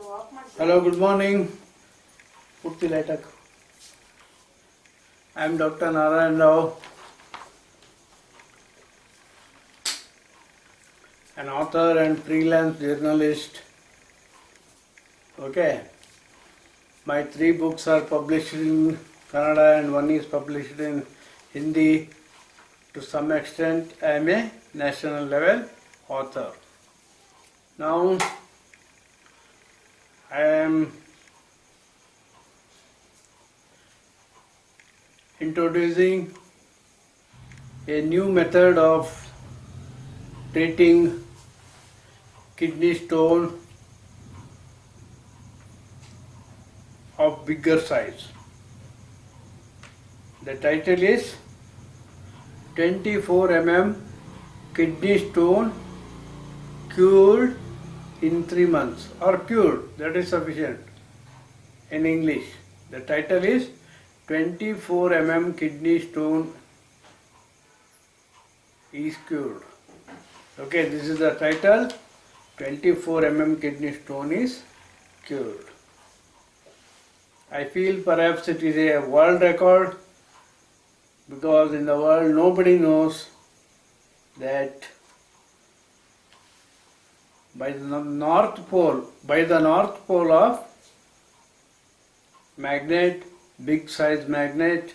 Hello, good morning. Put the light up. I am Dr. Narayan Rao, an author and freelance journalist. Okay. My 3 books are published in Kannada and one is published in Hindi. To some extent, I am a national level author. Now, I am introducing a new method of treating kidney stone of bigger size. The title is 24 mm kidney stone cured in 3 months, or cured, that is sufficient in English. The title is 24 mm kidney stone is cured. Okay, this is the title, 24 mm kidney stone is cured. I feel perhaps it is a world record because in the world nobody knows that by the North Pole of magnet, big size magnet,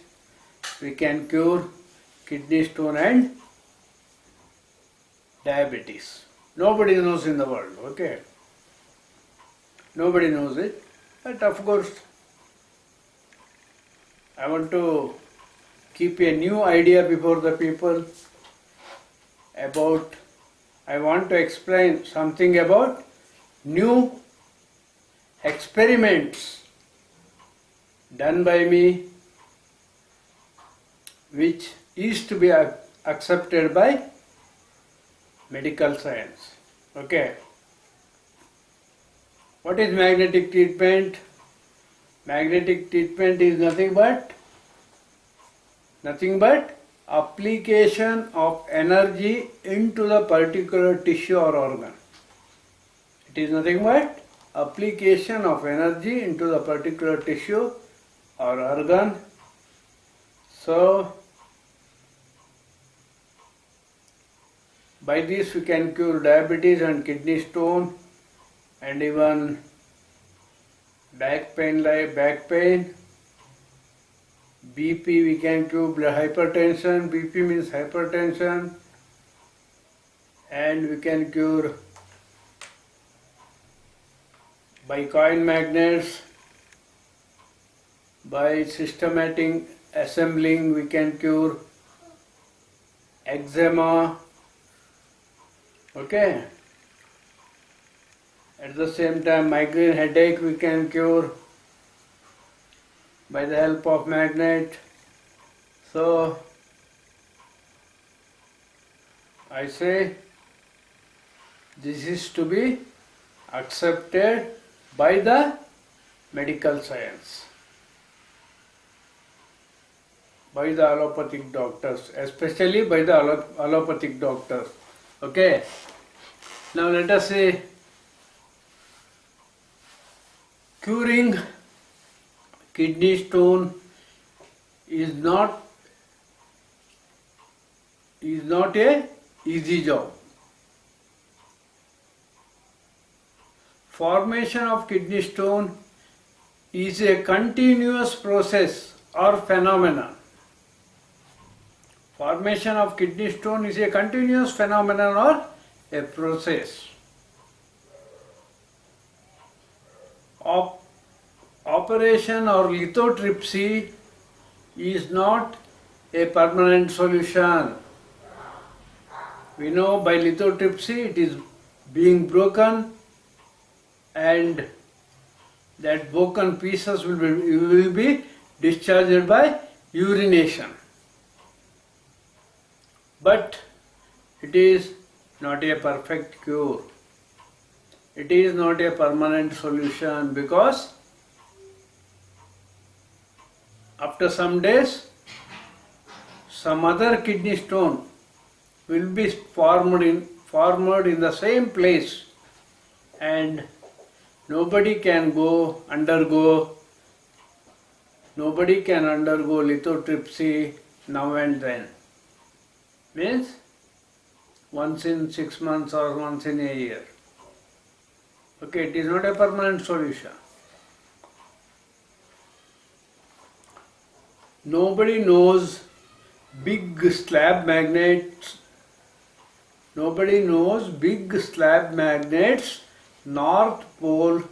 we can cure kidney stone and diabetes. Nobody knows in the world, okay? Nobody knows it, but of course I want to keep a new idea before the people about, I want to explain something about new experiments done by me which is to be accepted by medical science. Okay. What is magnetic treatment? Magnetic treatment is nothing but application of energy into the particular tissue or organ. It is nothing but application of energy into the particular tissue or organ. So, by this we can cure diabetes and kidney stone and even back pain like back pain. BP we can cure hypertension, BP means hypertension, and we can cure by coin magnets, by systematic assembling we can cure eczema, okay. At the same time migraine headache we can cure by the help of magnet. So I say this is to be accepted by the medical science, by the allopathic doctors, especially by the allopathic doctors. Okay. Now let us say curing kidney stone is not a easy job. Formation of kidney stone is a continuous process or phenomenon. Formation of kidney stone is a continuous phenomenon or a process. Operation or lithotripsy is not a permanent solution. We know by lithotripsy it is being broken and that broken pieces will be discharged by urination. But it is not a perfect cure. It is not a permanent solution because after some days some other kidney stone will be formed in the same place and Nobody can undergo lithotripsy now and then. Means once in 6 months or once in a year. Okay, it is not a permanent solution. Nobody knows big slab magnets. Nobody knows big slab magnets, North Pole's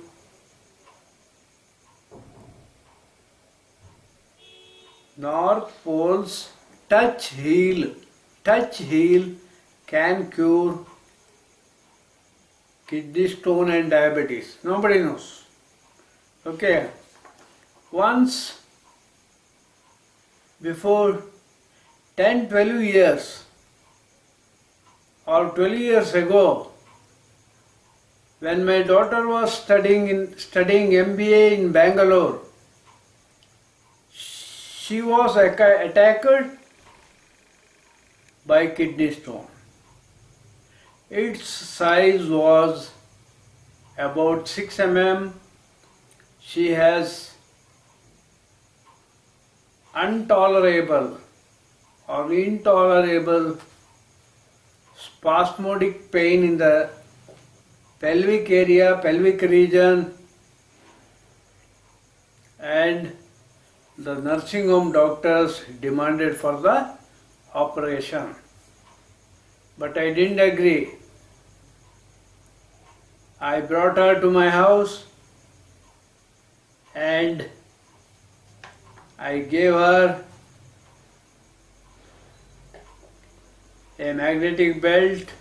touch heel can cure kidney stone and diabetes. Nobody knows. Okay. Once before 10-12 years or 12 years ago, when my daughter was studying MBA in Bangalore, she was attacked by kidney stone. Its size was about 6 mm. She has intolerable spasmodic pain in the pelvic region, and the nursing home doctors demanded for the operation. But I didn't agree. I brought her to my house and I gave her a magnetic belt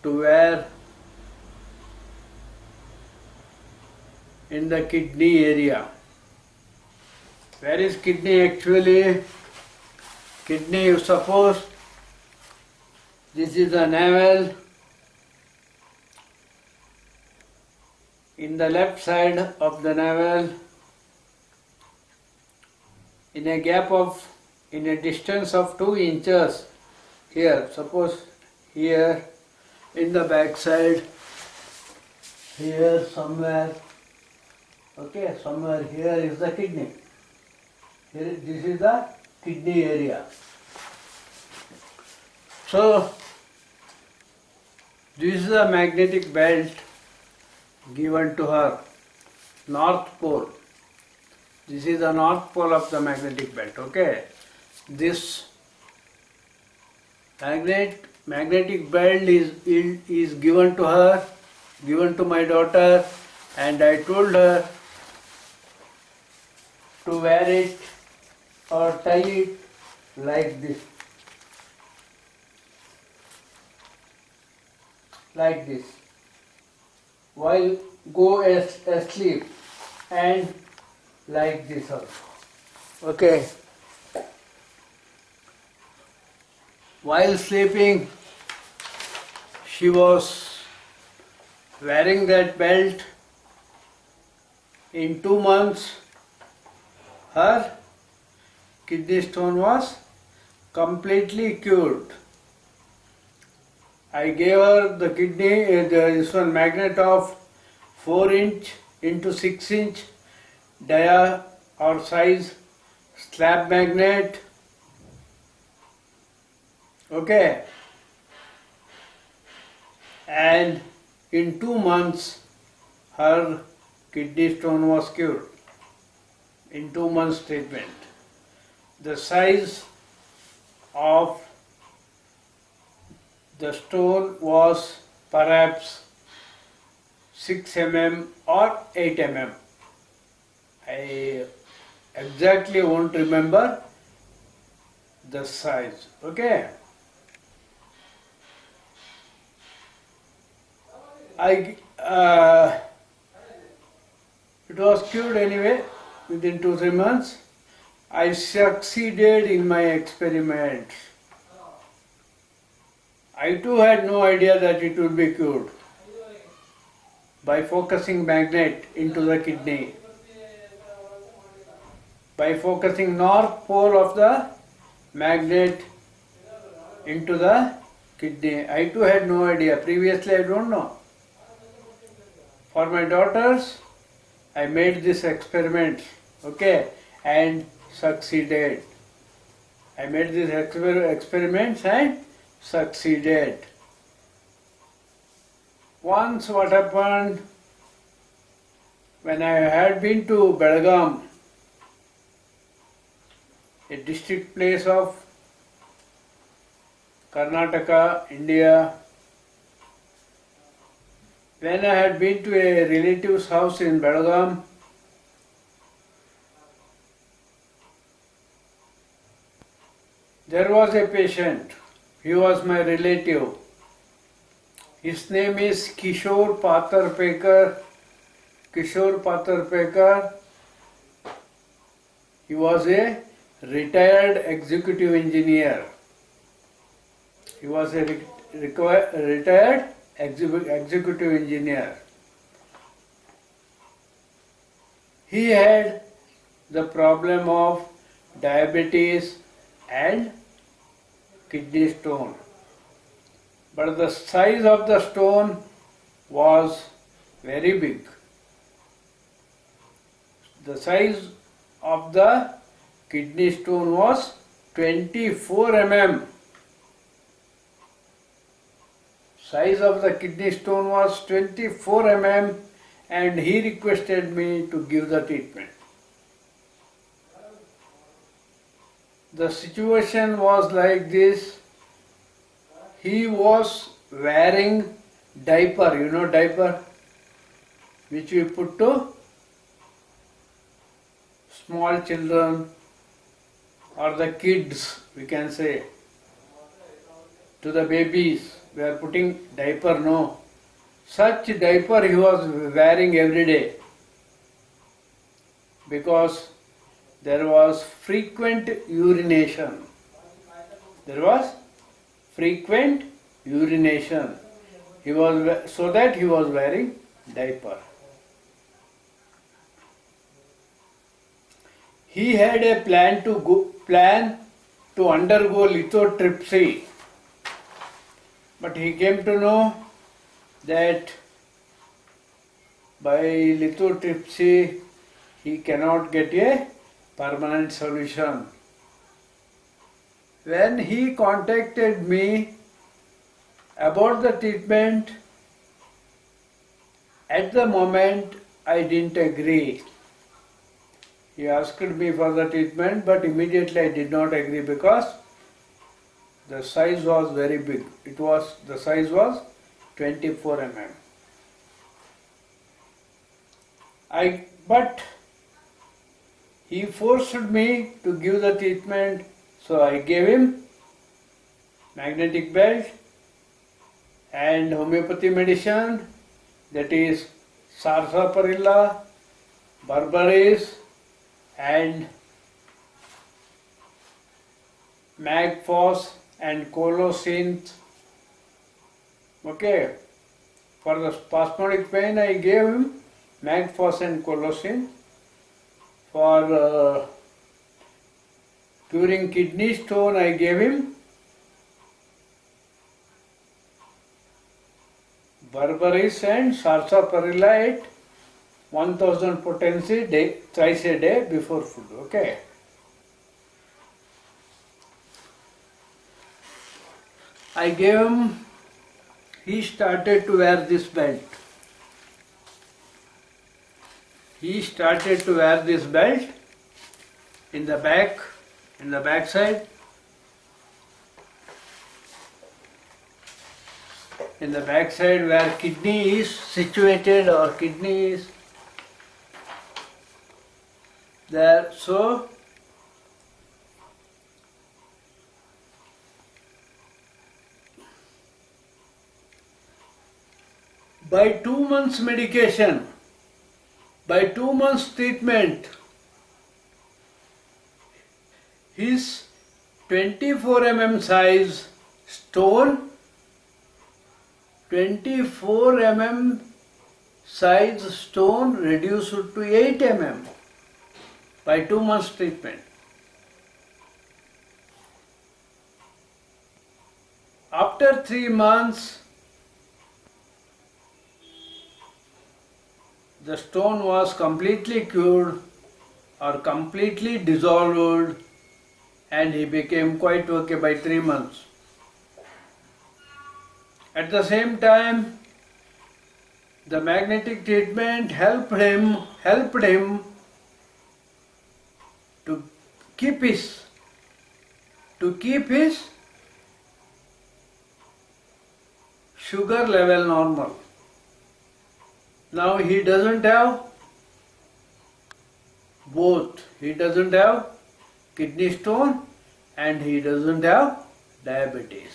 to wear in the kidney area. Where is kidney actually? Kidney, you suppose this is the navel. In the left side of the navel, in a distance of 2 inches, here, suppose here, in the back side, here somewhere, okay, somewhere here is the kidney. Here, this is the kidney area. So, this is a magnetic belt given to her, North Pole. This is the North Pole of the magnetic belt, okay. This magnetic belt is given to her, given to my daughter, and I told her to wear it or tie it like this. Like this. While go asleep, and like this also. Okay. While sleeping, she was wearing that belt. In 2 months, her kidney stone was completely cured. I gave her the this one magnet of 4 inch into 6 inch dia or size slab magnet. Okay. And in 2 months, her kidney stone was cured. In 2 months treatment. The size of the stone was perhaps 6 mm or 8 mm. I exactly won't remember the size. Okay. It was cured anyway within 2-3 months. I succeeded in my experiments. I too had no idea that it would be cured by focusing magnet into the kidney, by focusing North Pole of the magnet into the kidney. I too had no idea. Previously I don't know. For my daughters, I made this experiment, okay, and succeeded. I made these experiments and succeeded. Once what happened, when I had been to Belgaum, a district place of Karnataka, India, when I had been to a relative's house in Belgaum, there was a patient. He was my relative. His name is Kishore Patarpekar. Kishore Patarpekar. He was a retired executive engineer. He was a retired executive engineer. He had the problem of diabetes and kidney stone. But the size of the stone was very big. The size of the kidney stone was 24 mm. Size of the kidney stone was 24 mm, and he requested me to give the treatment. The situation was like this. He was wearing diaper, you know diaper, which we put to small children or the kids, we can say, to the babies. We are putting diaper, no. Such diaper he was wearing every day because there was frequent urination. There was frequent urination. So that he was wearing diaper. He had a plan to undergo lithotripsy, but he came to know that by lithotripsy he cannot get a permanent solution. When he contacted me about the treatment, at the moment I didn't agree. He asked me for the treatment, but immediately I did not agree because the size was very big. The size was 24 mm. But he forced me to give the treatment, so I gave him magnetic belt and homeopathy medicine, that is sarsaparilla, berberis and magphos and colocynth. Okay, for the spasmodic pain I gave him magphos and colocynth. For curing kidney stone I gave him berberis and sarsaparilla at 1000 potency thrice a day before food. Okay. I gave him, he started to wear this belt. He started to wear this belt in the back side. In the back side where kidney is situated, or kidney is there. So by 2 months medication, by 2 months treatment, his 24 mm size stone, 24 mm size stone reduced to 8 mm by 2 months treatment. After 3 months, the stone was completely cured or completely dissolved, and he became quite okay by 3 months. At the same time, the magnetic treatment helped him to keep his sugar level normal. Now he doesn't have both. He doesn't have kidney stone and he doesn't have diabetes.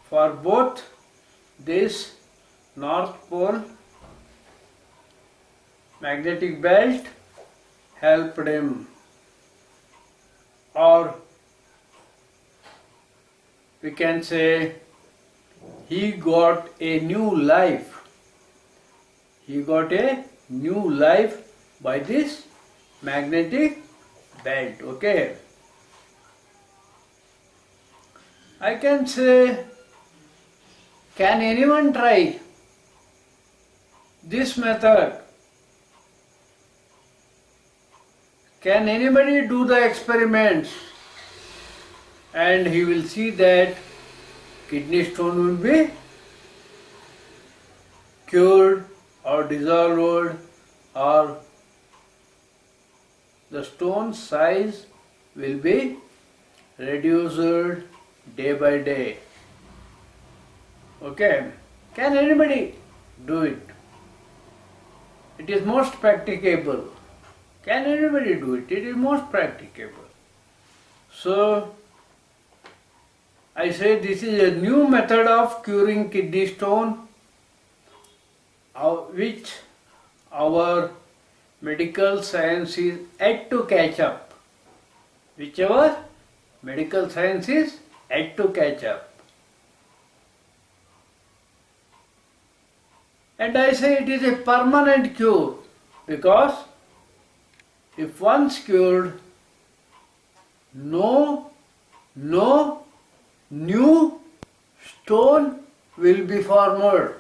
For both, this North Pole magnetic belt helped him, or we can say he got a new life. He got a new life by this magnetic belt. Okay. I can say, can anyone try this method? Can anybody do the experiments? And he will see that kidney stone will be cured or dissolved, or the stone size will be reduced day by day. Okay, can anybody do it? It is most practicable. Can anybody do it? It is most practicable. So, I say this is a new method of curing kidney stone, which our medical science is yet to catch up. Whichever medical science is yet to catch up. And I say it is a permanent cure, because if once cured, no new stone will be formed.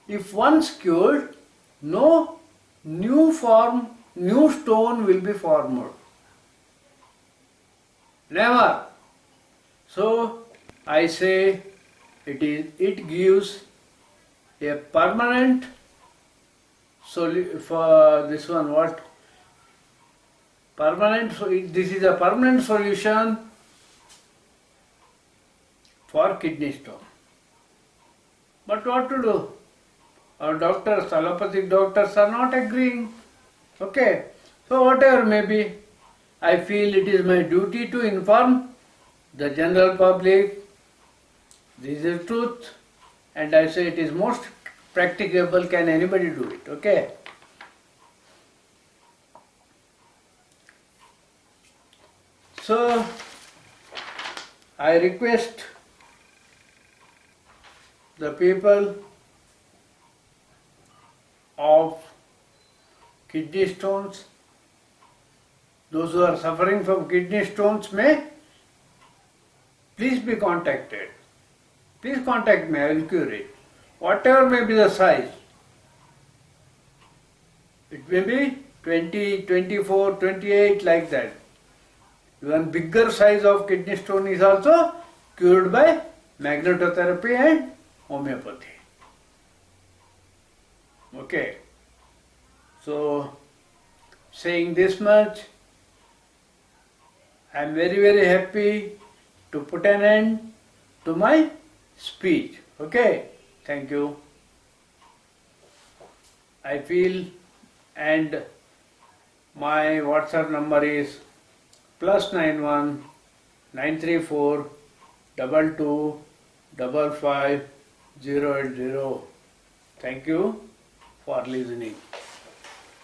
If once cured, no new stone will be formed. Never. So I say it gives a permanent for this one, what? Permanent, so this is a permanent solution for kidney stone. But what to do? Our doctors, allopathic doctors are not agreeing. Okay, so whatever may be, I feel it is my duty to inform the general public this is the truth, and I say it is most practicable. Can anybody do it? Okay. So I request the people of kidney stones, those who are suffering from kidney stones, may please be contacted. Please contact me, I will cure it. Whatever may be the size. It may be 20, 24, 28, like that. Even bigger size of kidney stone is also cured by magnetotherapy and homeopathy. Okay. So, saying this much, I am very, very happy to put an end to my speech. Okay. Thank you. I feel, and my WhatsApp number is +91 934 22 55 080. Thank you for listening.